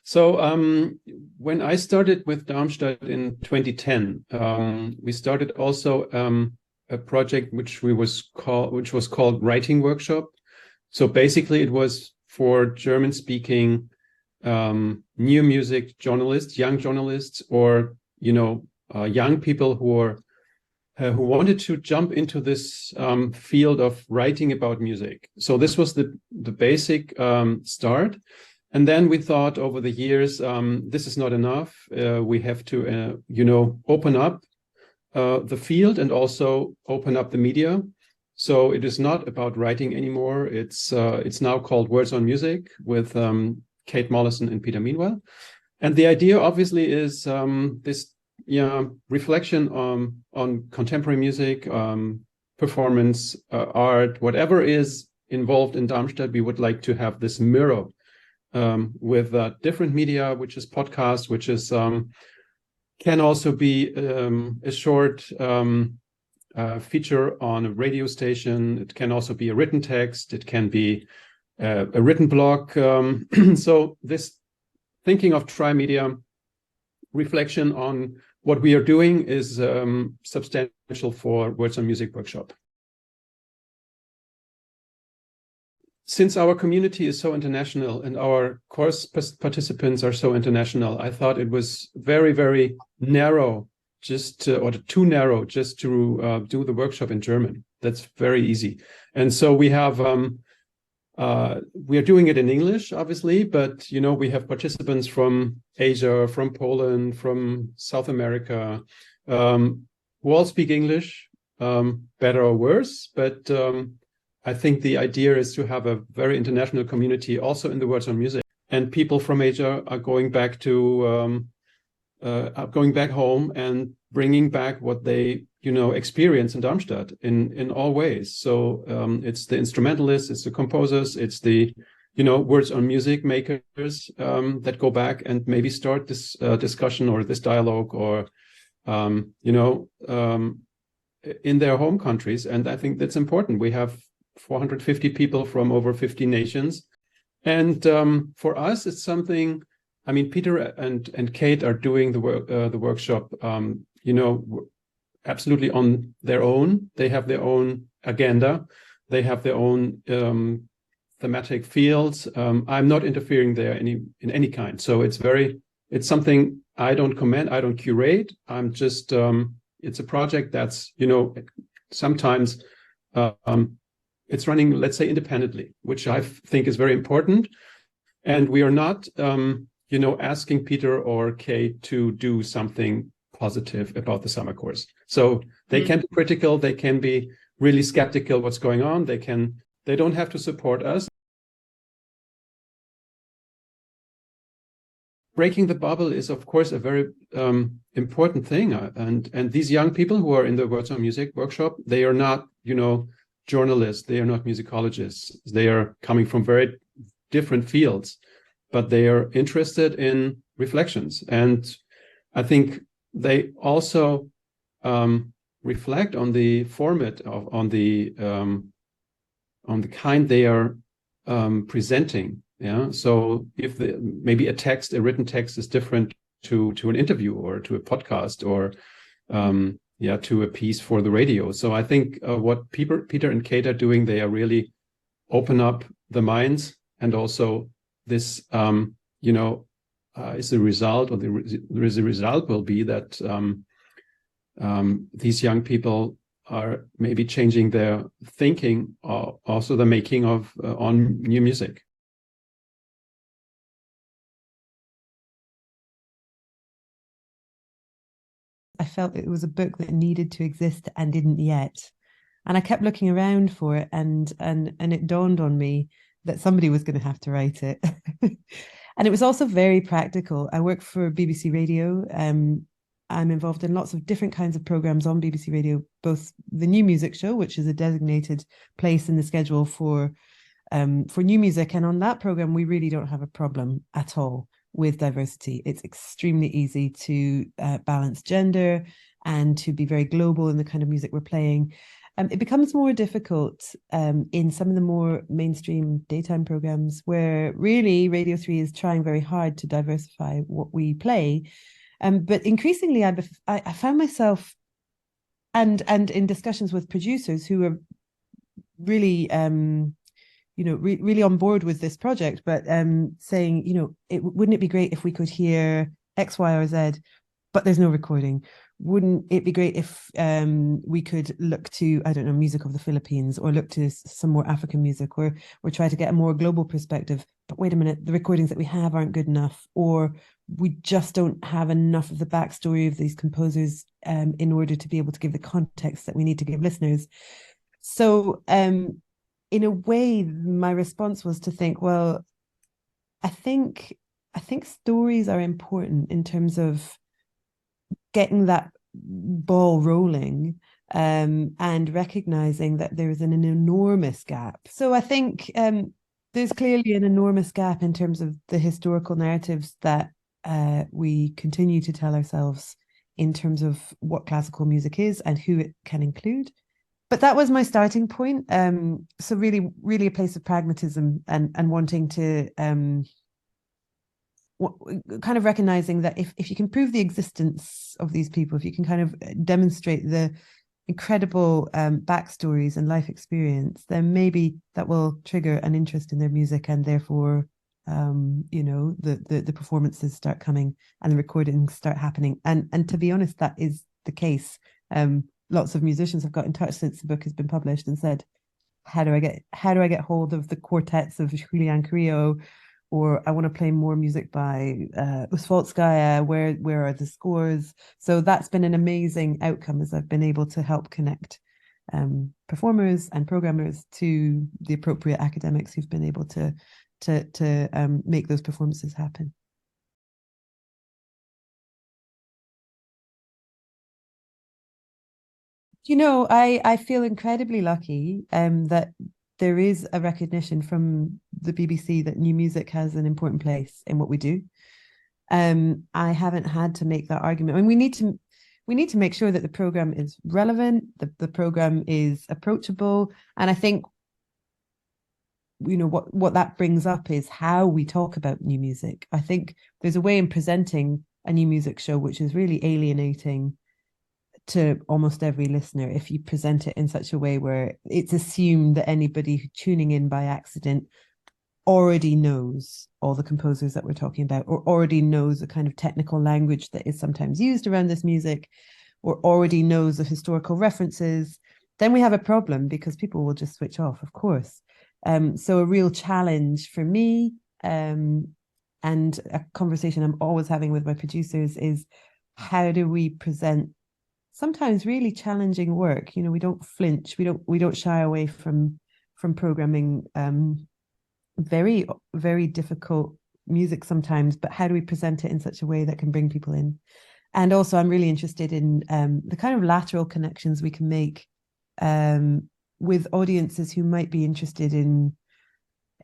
So when I started with Darmstadt in 2010, we started also a project which was called Writing Workshop. So basically, it was for German-speaking new music journalists, young journalists, or young people who wanted to jump into this field of writing about music. So this was the basic start. And then we thought over the years, this is not enough. We have to, open up the field and also open up the media. So it is not about writing anymore. It's now called Words on Music with Kate Molesson and Peter Meanwell. And the idea obviously is this reflection on contemporary music, performance, art, whatever is involved in Darmstadt. We would like to have this mirror with different media, which is podcast, which is can also be a short feature on a radio station. It can also be a written text. It can be a written blog. So this thinking of tri-media reflection on what we are doing is substantial for Words on Music Workshop. Since our community is so international and our course participants are so international, I thought it was very, very narrow, or too narrow, just to do the workshop in German. That's very easy. And so we have, we are doing it in English, obviously, but, we have participants from Asia, from Poland, from South America, who all speak English, better or worse, but I think the idea is to have a very international community also in the Words on Music. And people from Asia are going back to going back home and bringing back what they experience in Darmstadt in all ways. So it's the instrumentalists, it's the composers, it's the Words on Music makers that go back and maybe start this discussion or this dialogue or in their home countries. And I think that's important. We have 450 people from over 50 nations. And for us, it's something, I mean, Peter and Kate are doing the workshop, absolutely on their own. They have their own agenda. They have their own thematic fields. I'm not interfering there in any kind. So it's something I don't comment, I don't curate. I'm just, it's a project that's, sometimes it's running, let's say, independently, which I think is very important. And we are not, asking Peter or Kate to do something positive about the summer course. So they can be critical, they can be really skeptical what's going on. They don't have to support us. Breaking the bubble is, of course, a very important thing. And these young people who are in the Words on Music workshop, they are not, journalists, they are not musicologists. They are coming from very different fields, but they are interested in reflections. And I think they also reflect on the format on the kind they are presenting. Yeah. So if maybe a written text is different to an interview or to a podcast or to a piece for the radio. So I think what Peter and Kate are doing, they are really open up the minds, and also this is the result, or the result will be that these young people are maybe changing their thinking, also the making of on new music. I felt it was a book that needed to exist and didn't yet. And I kept looking around for it, and it dawned on me that somebody was going to have to write it. And it was also very practical. I work for BBC Radio. I'm involved in lots of different kinds of programs on BBC Radio, both the New Music Show, which is a designated place in the schedule for new music. And on that program, we really don't have a problem at all with diversity. It's extremely easy to balance gender and to be very global in the kind of music we're playing. It becomes more difficult in some of the more mainstream daytime programs, where really Radio 3 is trying very hard to diversify what we play. But increasingly, I found myself, and in discussions with producers who are really really on board with this project, but saying, wouldn't it be great if we could hear X, Y, or Z, but there's no recording? Wouldn't it be great if we could look to, I don't know, music of the Philippines, or look to some more African music, or try to get a more global perspective? But wait a minute, the recordings that we have aren't good enough, or we just don't have enough of the backstory of these composers in order to be able to give the context that we need to give listeners. So in a way, my response was to think, well, I think stories are important in terms of getting that ball rolling, and recognizing that there's an enormous gap. So I think there's clearly an enormous gap in terms of the historical narratives that we continue to tell ourselves in terms of what classical music is and who it can include. But that was my starting point. So really, really a place of pragmatism and wanting to kind of recognizing that if you can prove the existence of these people, if you can kind of demonstrate the incredible backstories and life experience, then maybe that will trigger an interest in their music, and therefore the performances start coming and the recordings start happening. And to be honest, that is the case. Lots of musicians have got in touch since the book has been published and said, how do I get hold of the quartets of Julian Carrillo, or I want to play more music by Usfolskaya, where are the scores? So that's been an amazing outcome, as I've been able to help connect performers and programmers to the appropriate academics who've been able to make those performances happen. I feel incredibly lucky that there is a recognition from the BBC that new music has an important place in what we do. I haven't had to make that argument. I mean, we need to make sure that the program is relevant, the program is approachable, and I think what that brings up is how we talk about new music. I think there's a way in presenting a new music show which is really alienating to almost every listener if you present it in such a way where it's assumed that anybody tuning in by accident already knows all the composers that we're talking about, or already knows the kind of technical language that is sometimes used around this music, or already knows the historical references. Then we have a problem, because people will just switch off, of course. So a real challenge for me, and a conversation I'm always having with my producers, is how do we present sometimes really challenging work? We don't flinch, we don't shy away from programming very, very difficult music sometimes, but how do we present it in such a way that can bring people in? And also, I'm really interested in the kind of lateral connections we can make with audiences who might be interested in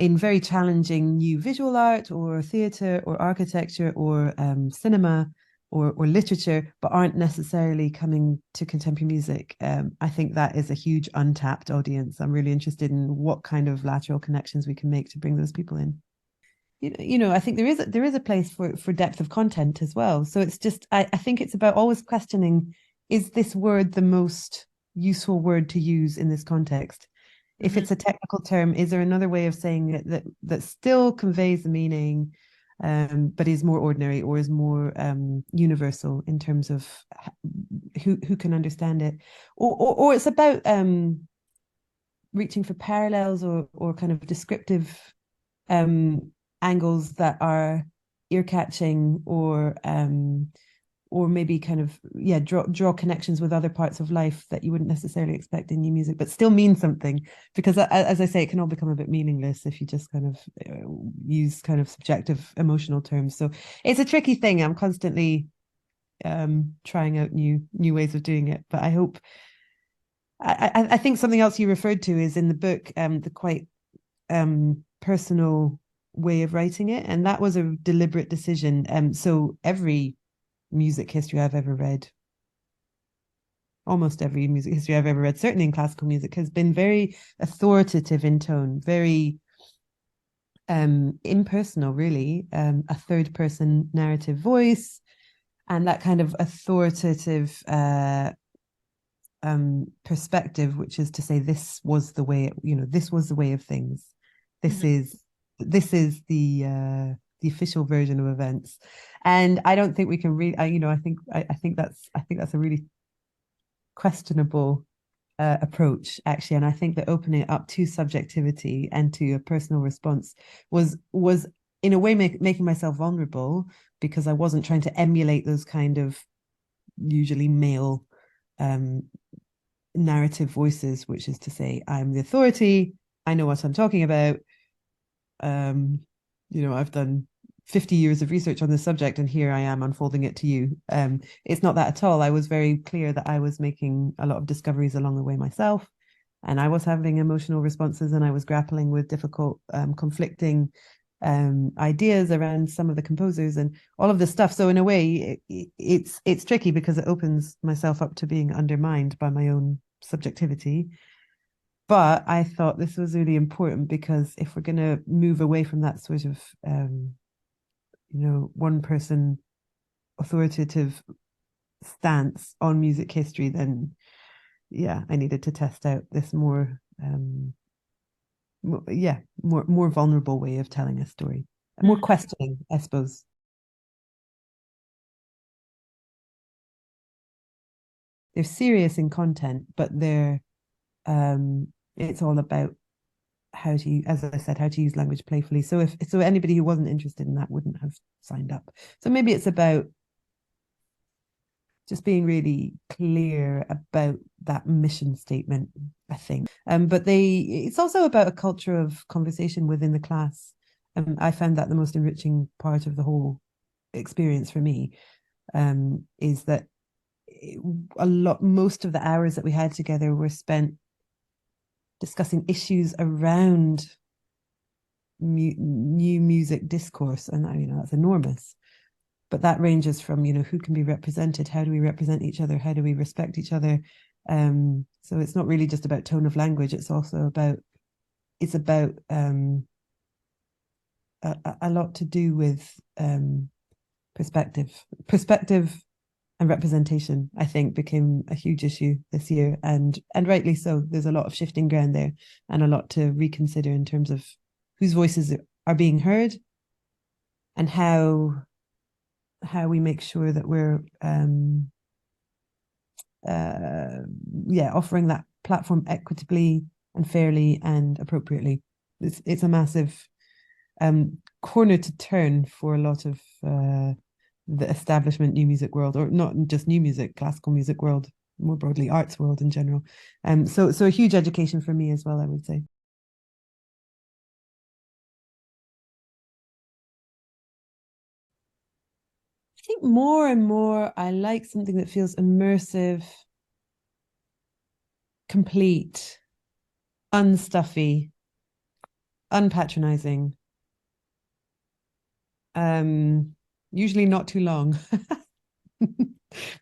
very challenging new visual art, or theatre, or architecture, or cinema, or literature, but aren't necessarily coming to contemporary music. I think that is a huge untapped audience. I'm really interested in what kind of lateral connections we can make to bring those people in. I think there is a place for depth of content as well. So it's just, I think it's about always questioning, is this word the most useful word to use in this context? Mm-hmm. If it's a technical term, is there another way of saying it that still conveys the meaning, but is more ordinary, or is more universal in terms of who can understand it? Or it's about reaching for parallels, or kind of descriptive angles that are ear-catching, or maybe kind of draw connections with other parts of life that you wouldn't necessarily expect in new music, but still mean something. Because as I say, it can all become a bit meaningless if you just kind of use kind of subjective emotional terms. So it's a tricky thing. I'm constantly trying out new ways of doing it, but I hope. I think something else you referred to is in the book, the quite personal way of writing it, and that was a deliberate decision. So every music history I've ever read almost every music history I've ever read, certainly in classical music, has been very authoritative in tone, very impersonal, really, a third person narrative voice, and that kind of authoritative perspective, which is to say, this was the way, this was the way of things. This is the official version of events. And I don't think we can really, I think that's a really questionable approach, actually. And I think that opening it up to subjectivity and to a personal response was in a way making myself vulnerable, because I wasn't trying to emulate those kind of usually male narrative voices, which is to say, I'm the authority, I know what I'm talking about. I've done 50 years of research on this subject, and here I am unfolding it to you. It's not that at all. I was very clear that I was making a lot of discoveries along the way myself, and I was having emotional responses, and I was grappling with difficult, conflicting ideas around some of the composers and all of this stuff. So in a way, it's tricky, because it opens myself up to being undermined by my own subjectivity. But I thought this was really important, because if we're going to move away from that sort of one person authoritative stance on music history, then I needed to test out this more vulnerable way of telling a story, more questioning, I suppose. They're serious in content, but they're it's all about how to, as I said, how to use language playfully. So anybody who wasn't interested in that wouldn't have signed up. So maybe it's about just being really clear about that mission statement, I think. But it's also about a culture of conversation within the class. I found that the most enriching part of the whole experience for me, is that most of the hours that we had together were spent discussing issues around new music discourse, and that's enormous. But that ranges from who can be represented, how do we represent each other, how do we respect each other. So it's not really just about tone of language, it's also about a lot to do with perspective and representation. I think became a huge issue this year, and rightly so. There's a lot of shifting ground there, and a lot to reconsider in terms of whose voices are being heard, and how we make sure that we're offering that platform equitably and fairly and appropriately. It's a massive corner to turn for a lot of the establishment new music world, or not just new music, classical music world, more broadly arts world in general. So a huge education for me as well, I would say. I think more and more I like something that feels immersive, complete, unstuffy, unpatronizing, usually not too long.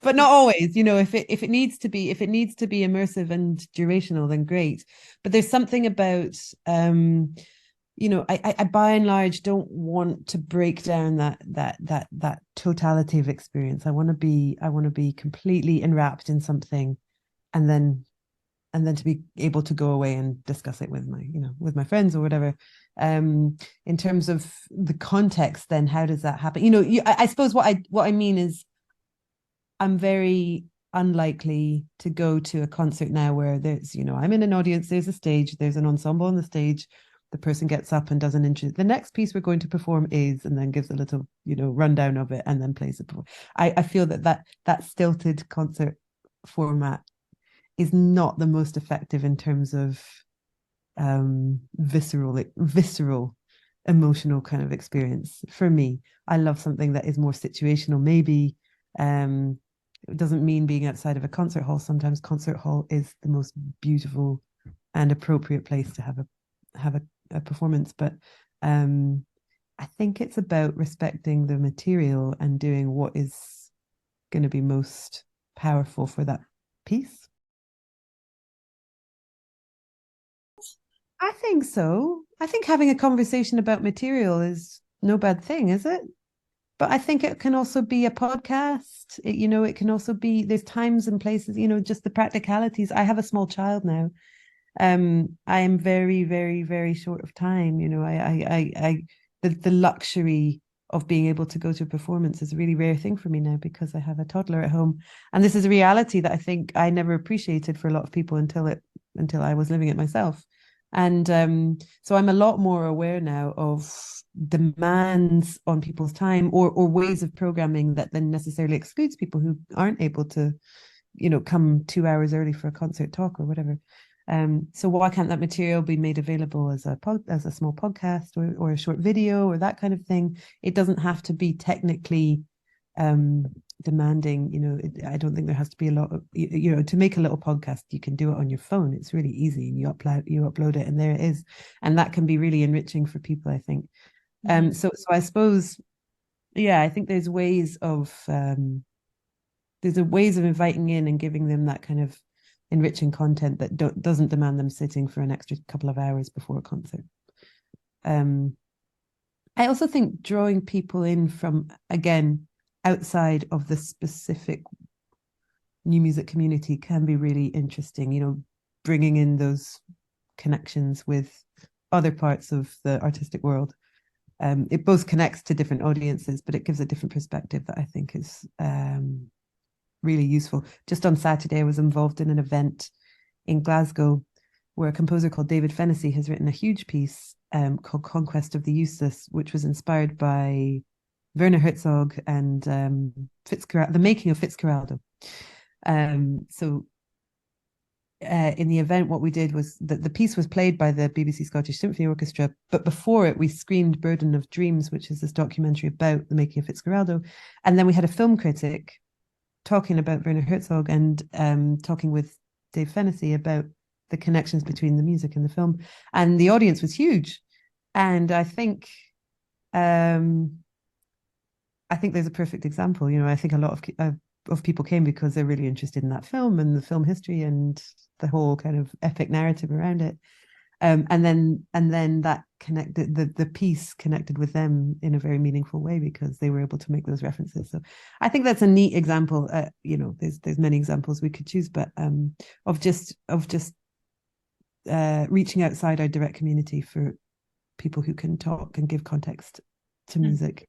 But not always. If it needs to be immersive and durational, then great. But there's something about I by and large don't want to break down that totality of experience. I want to be completely enwrapped in something, and then to be able to go away and discuss it with my friends or whatever. In terms of the context, then how does that happen? I suppose what I mean is, I'm very unlikely to go to a concert now where there's, I'm in an audience, there's a stage, there's an ensemble on the stage, the person gets up and does an intro. The next piece we're going to perform is, and then gives a little, rundown of it, and then plays it. I feel that stilted concert format is not the most effective in terms of visceral emotional kind of experience for me. I love something that is more situational, maybe. It doesn't mean being outside of a concert hall. Sometimes concert hall is the most beautiful and appropriate place to have a performance. But I think it's about respecting the material and doing what is going to be most powerful for that piece? I think so. I think having a conversation about material is no bad thing, is it? But I think it can also be a podcast. It can also be, there's times and places, just the practicalities. I have a small child now. I am very, very, very short of time. The luxury of being able to go to a performance is a really rare thing for me now because I have a toddler at home. And this is a reality that I think I never appreciated for a lot of people until I was living it myself. And so I'm a lot more aware now of demands on people's time or ways of programming that then necessarily excludes people who aren't able to, come 2 hours early for a concert talk or whatever. So why can't that material be made available as a small podcast or a short video or that kind of thing? It doesn't have to be technically demanding. I don't think there has to be a lot of, to make a little podcast, you can do it on your phone. It's really easy, and you upload it and there it is, and that can be really enriching for people, I think. So I suppose, yeah, I think there's ways of inviting in and giving them that kind of enriching content that doesn't demand them sitting for an extra couple of hours before a concert. I also think drawing people in from, again, outside of the specific new music community can be really interesting, bringing in those connections with other parts of the artistic world. It both connects to different audiences, but it gives a different perspective that I think is really useful. Just on Saturday, I was involved in an event in Glasgow where a composer called David Fennessy has written a huge piece called Conquest of the Useless, which was inspired by Werner Herzog and the making of Fitzcarraldo. So in the event, what we did was that the piece was played by the BBC Scottish Symphony Orchestra, but before it, we screened Burden of Dreams, which is this documentary about the making of Fitzcarraldo. And then we had a film critic talking about Werner Herzog and talking with Dave Fennessy about the connections between the music and the film. And the audience was huge. And I think there's a perfect example. I think a lot of people came because they're really interested in that film and the film history and the whole kind of epic narrative around it. And then that connected, the piece connected with them in a very meaningful way because they were able to make those references. So I think that's a neat example. There's many examples we could choose, but of just reaching outside our direct community for people who can talk and give context to music.